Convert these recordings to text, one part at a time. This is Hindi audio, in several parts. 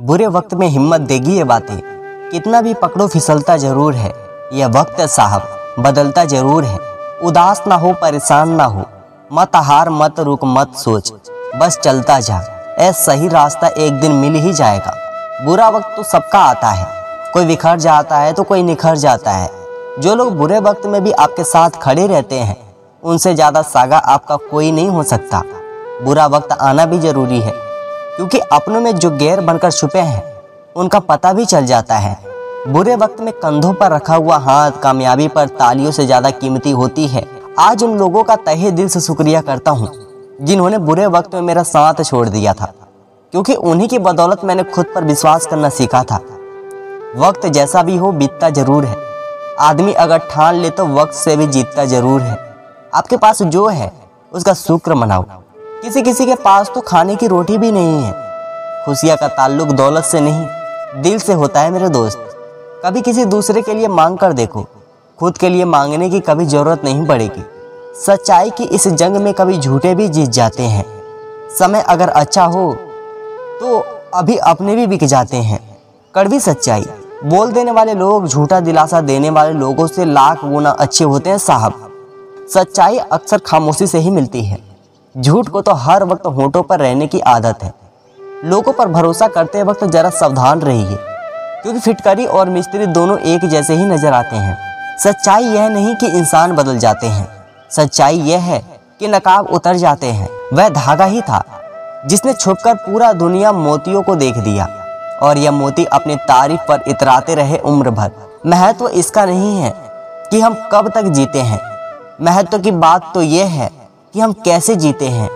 बुरे वक्त में हिम्मत देगी ये बातें, कितना भी पकड़ो फिसलता जरूर है। यह वक्त साहब बदलता जरूर है। उदास ना हो, परेशान ना हो, मत हार, मत रुक, मत सोच, बस चलता जा। सही रास्ता एक दिन मिल ही जाएगा। बुरा वक्त तो सबका आता है, कोई बिखर जाता है तो कोई निखर जाता है। जो लोग बुरे वक्त में भी आपके साथ खड़े रहते हैं, उनसे ज़्यादा सागा आपका कोई नहीं हो सकता। बुरा वक्त आना भी ज़रूरी है, क्योंकि अपनों में जो गैर बनकर छुपे हैं, उनका पता भी चल जाता है। बुरे वक्त में कंधों पर रखा हुआ हाथ कामयाबी पर तालियों से ज़्यादा कीमती होती है। आज उन लोगों का तहे दिल से शुक्रिया करता हूँ, जिन्होंने बुरे वक्त में मेरा साथ छोड़ दिया था, क्योंकि उन्हीं की बदौलत मैंने खुद पर विश्वास करना सीखा था। वक्त जैसा भी हो बीतता जरूर है। आदमी अगर ठान ले तो वक्त से भी जीतता जरूर है। आपके पास जो है उसका शुक्र मनाओ। किसी किसी के पास तो खाने की रोटी भी नहीं है। खुशियाँ का ताल्लुक दौलत से नहीं, दिल से होता है मेरे दोस्त। कभी किसी दूसरे के लिए मांग कर देखो, खुद के लिए मांगने की कभी ज़रूरत नहीं पड़ेगी। सच्चाई की इस जंग में कभी झूठे भी जीत जाते हैं। समय अगर अच्छा हो तो अभी अपने भी बिक जाते हैं। कड़वी सच्चाई, बोल देने वाले लोग झूठा दिलासा देने वाले लोगों से लाख गुना अच्छे होते हैं साहब। सच्चाई अक्सर खामोशी से ही मिलती है। झूठ को तो हर वक्त होठों पर रहने की आदत है। लोगों पर भरोसा करते वक्त जरा सावधान रहिए, क्योंकि फिटकरी और मिस्त्री दोनों एक जैसे ही नजर आते हैं। सच्चाई यह नहीं कि इंसान बदल जाते हैं, सच्चाई यह है कि नकाब उतर जाते हैं। वह धागा ही था जिसने छुपकर पूरा दुनिया मोतियों को देख दिया, और यह मोती अपनी तारीफ पर इतराते रहे उम्र भर। महत्व इसका नहीं है कि हम कब तक जीते हैं, महत्व की बात तो यह है कि हम कैसे जीते हैं।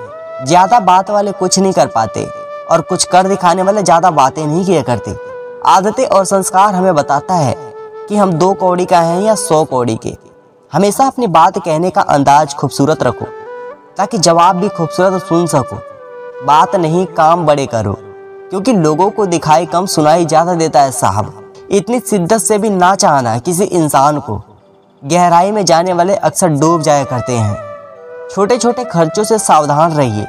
ज़्यादा बात वाले कुछ नहीं कर पाते, और कुछ कर दिखाने वाले ज़्यादा बातें नहीं किया करते। आदतें और संस्कार हमें बताता है कि हम 2 कौड़ी का हैं या 100 कौड़ी के। हमेशा अपनी बात कहने का अंदाज खूबसूरत रखो, ताकि जवाब भी खूबसूरत सुन सको। बात नहीं काम बड़े करो, क्योंकि लोगों को दिखाई कम सुनाई ज़्यादा देता है साहब। इतनी शिद्दत से भी ना चाहना किसी इंसान को, गहराई में जाने वाले अक्सर डूब जाया करते हैं। छोटे छोटे खर्चों से सावधान रहिए,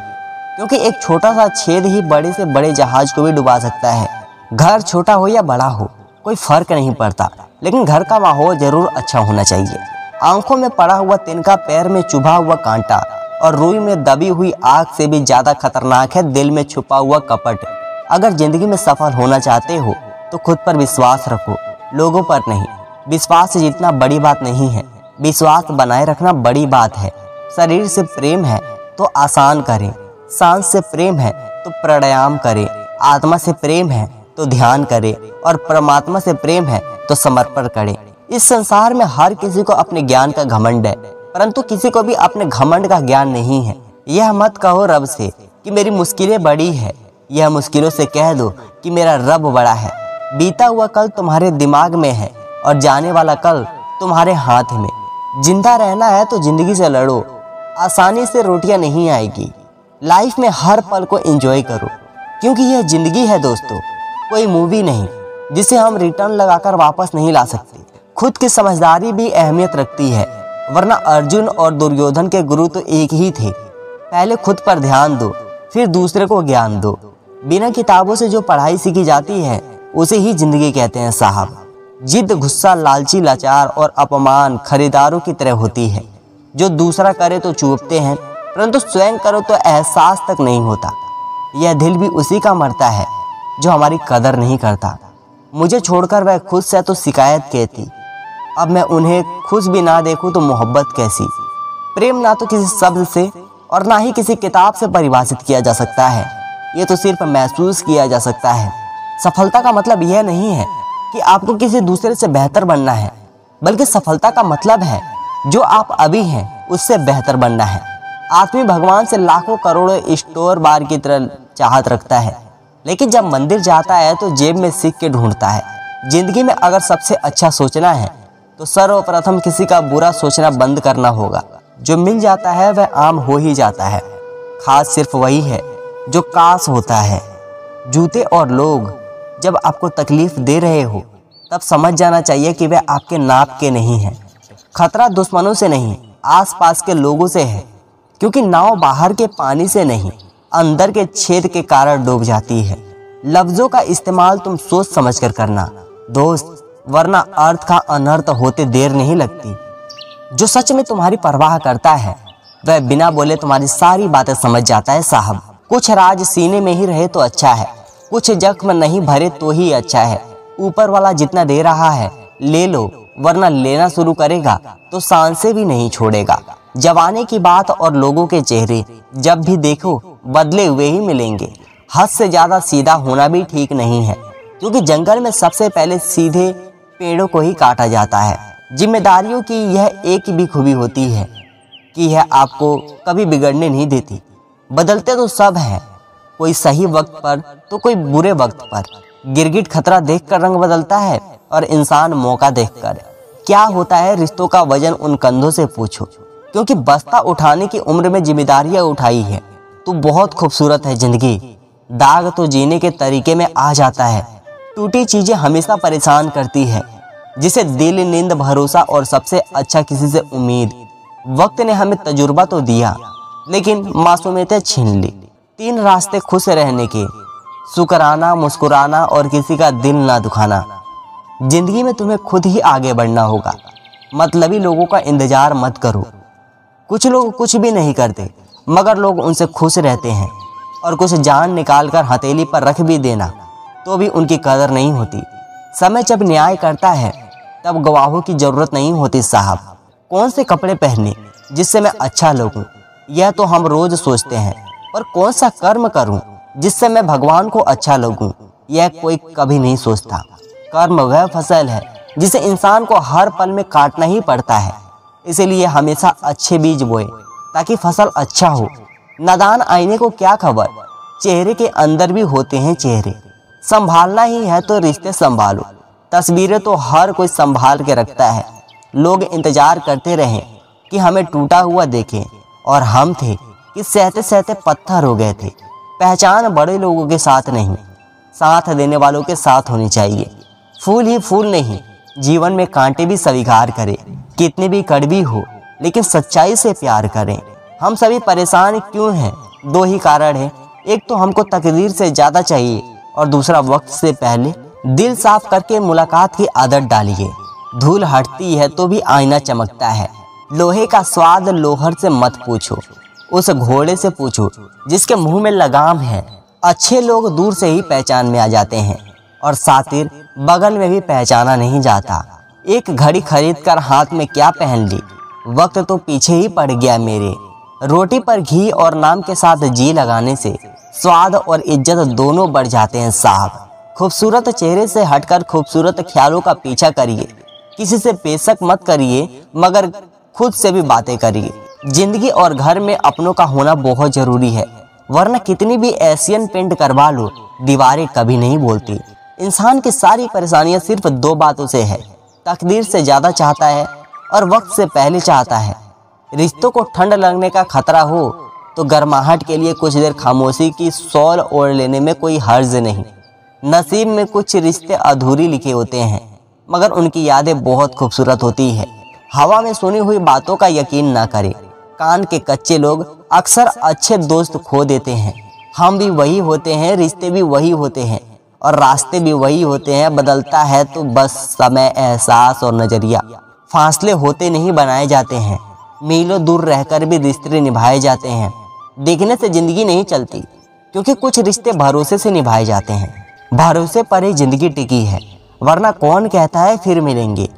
क्योंकि एक छोटा सा छेद ही बड़े से बड़े जहाज को भी डुबा सकता है। घर छोटा हो या बड़ा हो कोई फर्क नहीं पड़ता, लेकिन घर का माहौल जरूर अच्छा होना चाहिए। आंखों में पड़ा हुआ तिनका, पैर में चुभा हुआ कांटा और रूई में दबी हुई आग से भी ज़्यादा खतरनाक है दिल में छुपा हुआ कपट। अगर जिंदगी में सफल होना चाहते हो तो खुद पर विश्वास रखो, लोगों पर नहीं। विश्वास से जीतना बड़ी बात नहीं है, विश्वास बनाए रखना बड़ी बात है। शरीर से प्रेम है तो आसान करें, सांस से प्रेम है तो प्राणायाम करें, आत्मा से प्रेम है तो ध्यान करें, और परमात्मा से प्रेम है तो समर्पण करें। इस संसार में हर किसी को अपने ज्ञान का घमंड है, परंतु किसी को भी अपने घमंड का ज्ञान नहीं है। यह मत कहो रब से कि मेरी मुश्किलें बड़ी है, यह मुश्किलों से कह दो कि मेरा रब बड़ा है। बीता हुआ कल तुम्हारे दिमाग में है, और जाने वाला कल तुम्हारे हाथ में। जिंदा रहना है तो जिंदगी से लड़ो, आसानी से रोटियां नहीं आएगी। लाइफ में हर पल को एंजॉय करो, क्योंकि यह जिंदगी है दोस्तों, कोई मूवी नहीं जिसे हम रिटर्न लगाकर वापस नहीं ला सकते। खुद की समझदारी भी अहमियत रखती है, वरना अर्जुन और दुर्योधन के गुरु तो एक ही थे। पहले खुद पर ध्यान दो, फिर दूसरे को ज्ञान दो। बिना किताबों से जो पढ़ाई सीखी जाती है उसे ही जिंदगी कहते हैं साहब। जिद, गुस्सा, लालची, लाचार और अपमान खरीदारों की तरह होती है, जो दूसरा करे तो चूपते हैं, परंतु स्वयं करो तो एहसास तक नहीं होता। यह दिल भी उसी का मरता है जो हमारी कदर नहीं करता। मुझे छोड़कर वह खुद से तो शिकायत कहती, अब मैं उन्हें खुश भी ना देखूं तो मोहब्बत कैसी। प्रेम ना तो किसी शब्द से और ना ही किसी किताब से परिभाषित किया जा सकता है, ये तो सिर्फ महसूस किया जा सकता है। सफलता का मतलब यह नहीं है कि आपको किसी दूसरे से बेहतर बनना है, बल्कि सफलता का मतलब है जो आप अभी हैं उससे बेहतर बनना है। आदमी भगवान से लाखों करोड़ों स्टोर बार की तरह चाहत रखता है, लेकिन जब मंदिर जाता है तो जेब में सिक्के ढूंढता है। जिंदगी में अगर सबसे अच्छा सोचना है तो सर्वप्रथम किसी का बुरा सोचना बंद करना होगा। जो मिल जाता है वह आम हो ही जाता है, खास सिर्फ वही है जो काश होता है। जूते और लोग जब आपको तकलीफ दे रहे हो तब समझ जाना चाहिए कि वह आपके नाप के नहीं हैं। खतरा दुश्मनों से नहीं, आसपास के लोगों से है, क्योंकि नाव बाहर के पानी से नहीं, अंदर के छेद के कारण डूब जाती है। लफ्जों का इस्तेमाल तुम सोच समझ कर करना दोस्त, वरना अर्थ का अनर्थ होते देर नहीं लगती। जो सच में तुम्हारी परवाह करता है वह बिना बोले तुम्हारी सारी बातें समझ जाता है साहब। कुछ राज सीने में ही रहे तो अच्छा है, कुछ जख्म नहीं भरे तो ही अच्छा है। ऊपर वाला जितना दे रहा है ले लो, वरना लेना शुरू करेगा तो सांसें भी नहीं छोड़ेगा। जवानी की बात और लोगों के चेहरे जब भी देखो बदले हुए ही मिलेंगे। हद से ज्यादा सीधा होना भी ठीक नहीं है, क्योंकि जंगल में सबसे पहले सीधे पेड़ों को ही काटा जाता है। जिम्मेदारियों की यह एक भी खूबी होती है कि यह आपको कभी बिगड़ने नहीं देती। बदलते तो सब हैं, कोई सही वक्त पर तो कोई बुरे वक्त पर। गिरगिट खतरा देखकर रंग बदलता है और इंसान मौका देखकर। क्या होता है रिश्तों का वजन उन कंधों से पूछो, क्योंकि बस्ता उठाने की उम्र में जिम्मेदारियां उठाई है। तू बहुत खूबसूरत है जिंदगी, दाग तो जीने के तरीके में आ जाता है। टूटी चीजें हमेशा परेशान करती है, जिसे दिल, नींद, भरोसा और सबसे अच्छा किसी से उम्मीद। वक्त ने हमें तजुर्बा तो दिया, लेकिन मासूमियतें छीन ली। 3 रास्ते खुश रहने के, शुक्राना, मुस्कुराना और किसी का दिल ना दुखाना। जिंदगी में तुम्हें खुद ही आगे बढ़ना होगा। मतलबी लोगों का इंतजार मत करो। कुछ लोग कुछ भी नहीं करते, मगर लोग उनसे खुश रहते हैं। और कुछ जान निकाल कर हथेली पर रख भी देना तो भी उनकी कदर नहीं होती। समय जब न्याय करता है तब गवाहों की जरूरत नहीं होती साहब। कौन से कपड़े पहने जिससे मैं अच्छा लगूं, यह तो हम रोज सोचते हैं। पर कौन सा कर्म करूं जिससे मैं भगवान को अच्छा लगूं, यह कोई कभी नहीं सोचता। कर्म वह फसल है जिसे इंसान को हर पल में काटना ही पड़ता है। इसीलिए हमेशा अच्छे बीज बोए ताकि फसल अच्छा हो। नादान आईने को क्या खबर, चेहरे के अंदर भी होते हैं चेहरे। संभालना ही है तो रिश्ते संभालो। तस्वीरें तो हर कोई संभाल के रखता है। लोग इंतजार करते रहे कि हमें टूटा हुआ देखें, और हम थे कि सहते सहते पत्थर हो गए थे। पहचान बड़े लोगों के साथ नहीं, साथ देने वालों के साथ होनी चाहिए। फूल ही फूल नहीं, जीवन में कांटे भी स्वीकार करें। कितनी भी कड़वी हो लेकिन सच्चाई से प्यार करें। हम सभी परेशान क्यों हैं? 2 ही कारण हैं। एक तो हमको तकदीर से ज़्यादा चाहिए, और दूसरा वक्त से पहले दिल साफ करके मुलाकात की आदत डालिए। धूल हटती है तो भी आईना चमकता है। लोहे का स्वाद लोहर से मत पूछो, उस घोड़े से पूछो जिसके मुंह में लगाम है। अच्छे लोग दूर से ही पहचान में आ जाते हैं, और सातिर बगल में भी पहचाना नहीं जाता। एक घड़ी खरीद कर हाथ में क्या पहन ली, वक्त तो पीछे ही पड़ गया मेरे। रोटी पर घी और नाम के साथ जी लगाने से स्वाद और इज्जत दोनों बढ़ जाते हैं साहब। खूबसूरत चेहरे से हटकर खूबसूरत ख्यालों का पीछा करिए। किसी से बेशक मत करिए, मगर खुद से भी बातें करिए। जिंदगी और घर में अपनों का होना बहुत जरूरी है, वरना कितनी भी एशियन पेंट करवा लो, दीवारें कभी नहीं बोलती। इंसान की सारी परेशानियां सिर्फ 2 बातों से है, तकदीर से ज़्यादा चाहता है और वक्त से पहले चाहता है। रिश्तों को ठंड लगने का खतरा हो तो गर्माहट के लिए कुछ देर खामोशी की शॉल ओढ़ लेने में कोई हर्ज नहीं। नसीब में कुछ रिश्ते अधूरी लिखे होते हैं, मगर उनकी यादें बहुत खूबसूरत होती है। हवा में सुनी हुई बातों का यकीन ना करें। कान के कच्चे लोग अक्सर अच्छे दोस्त खो देते हैं। हम भी वही होते हैं, रिश्ते भी वही होते हैं, और रास्ते भी वही होते हैं। बदलता है तो बस समय, एहसास और नज़रिया। फासले होते नहीं, बनाए जाते हैं। मीलों दूर रहकर भी रिश्ते निभाए जाते हैं। देखने से ज़िंदगी नहीं चलती, क्योंकि कुछ रिश्ते भरोसे से निभाए जाते हैं। भरोसे पर ही ज़िंदगी टिकी है, वरना कौन कहता है फिर मिलेंगे।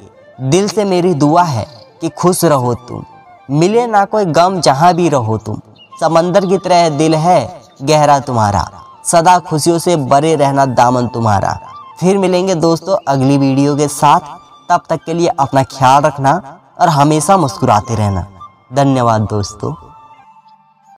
दिल से मेरी दुआ है कि खुश रहो तुम, मिले ना कोई गम जहाँ भी रहो तुम। समंदर की तरह दिल है गहरा तुम्हारा, सदा खुशियों से भरे रहना दामन तुम्हारा। फिर मिलेंगे दोस्तों अगली वीडियो के साथ। तब तक के लिए अपना ख्याल रखना और हमेशा मुस्कुराते रहना। धन्यवाद दोस्तों।